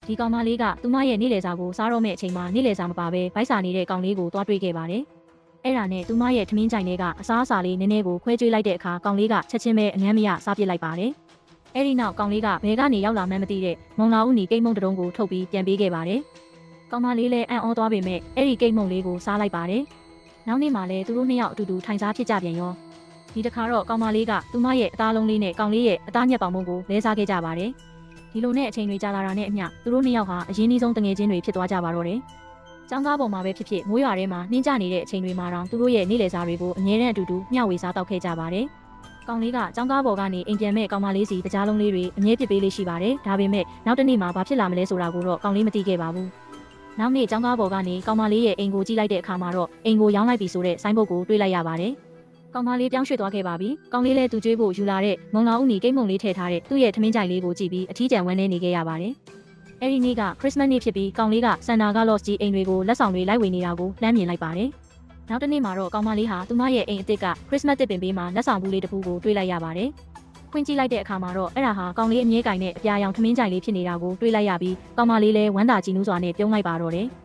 ဒီကောင်မလေးကသူမရဲ့နေ့လည်စာကိုစားတော့မဲ့အချိန်မှာနေ့လည်စာမပါဘဲဗိုက်စာနေတဲ့ကောင်လေးကိုတွားတွေ့ခဲ့ပါတယ်။အဲ့ဒါနဲ့သူမရဲ့ထမင်းကြိုင်တွေကအစားအစာလေးနည်းနည်းကိုခွဲကျွေးလိုက်တဲ့အခါကောင်လေးကချက်ချင်းပဲအငမ်းမရစားပစ်လိုက်ပါတယ်။အဲ့ဒီနောက်ကောင်လေးကဘဲကနေရောက်လာမှန်းမသိတဲ့မုံလာဦးနီကိတ်မုံတုံးကိုထုတ်ပြီးပြန်ပေးခဲ့ပါတယ်။ကောင်မလေးလည်းအံ့ဩသွားပေမဲ့အဲ့ဒီကိတ်မုံလေးကိုစားလိုက်ပါတယ်။နောက်နေ့မှလည်းသူတို့နှစ်ယောက်အတူတူထိုင်စားဖြစ်ကြပြန်ရောဒီတစ်ခါတော့ကောင်မလေးကသူမရဲ့အသားလုံးလေးနဲ့ကောင်လေးရဲ့အသားညက်ပေါင်မုံကိုလဲစားခဲ့ကြပါတယ်။ဒီလိုနဲ့အချိန်တွေကြာလာတာနဲ့အမျှသူတို့နှစ်ယောက်ဟာအရင်းနှီးဆုံးတငယ်ချင်းတွေဖြစ်သွားကြပါတော့တယ်။ကျောင်းကားပေါ်မှာပဲဖြစ်ဖြစ်မိုးရွာထဲမှာနှင်းကျနေတဲ့အချိန်တွေမှာတော့သူတို့ရဲ့နေ့လည်စာတွေကိုအငြင်းတဲ့အတူတူမျှဝေစားတောက်ခဲ့ကြပါတယ်။ကောင်လေးကကျောင်းကားပေါ်ကနေအိမ်ပြန်မဲ့ကောင်မလေးစီတကြားလုံးလေးတွေအငြင်းပစ်ပေးလေးရှိပါတယ်။ဒါပေမဲ့နောက်တစ်နေ့မှာဘာဖြစ်လာမလဲဆိုတာကိုတော့ကောင်လေးမသိခဲ့ပါဘူး။နောက်နေ့ကျောင်းကားပေါ်ကနေကောင်မလေးရဲ့အိမ်ကိုကြည့်လိုက်တဲ့အခါမှာတော့အိမ်ကိုရောင်းလိုက်ပြီဆိုတဲ့ဆိုင်းဘုတ်ကိုတွေ့လိုက်ရပါတယ်။ကောင်မလေးပြောင်းရွှေ့သွားခဲ့ပါပြီ။ကောင်လေးလည်းသူကျွေးဖို့ယူလာတဲ့မုံလာဦးနီကိတ်မုံလေးထည့်ထားတဲ့သူ့ရဲ့ထမင်းကြိုင်လေးကိုကြည့်ပြီးအထီးကျန်ဝမ်းနေခဲ့ရပါတယ်။အဲဒီနေ့ကခရစ်စမတ်နေ့ဖြစ်ပြီးကောင်လေးကဆန်တာကလော့စ်ကြီးအိမ်တွေကိုလက်ဆောင်တွေလိုက်ဝေနေတာကိုလှမ်းမြင်လိုက်ပါတယ်။နောက်တစ်နေ့မှာတော့ကောင်မလေးဟာသူမရဲ့အိမ်အစ်စ်ကခရစ်စမတ်တစ်ပင်ပေးမှာလက်ဆောင်ဘူးလေးတစ်ခုကိုတွေ့လိုက်ရပါတယ်။ဖွင့်ကြည့်လိုက်တဲ့အခါမှာတော့အဲ့ဒါဟာကောင်လေးအမြဲကင်နဲ့အပြာရောင်ထမင်းကြိုင်လေးဖြစ်နေတာကိုတွေ့လိုက်ရပြီးကောင်မလေးလည်းဝမ်းသာကြည်နူးစွာနဲ့ပြုံးလိုက်ပါတော့တယ်။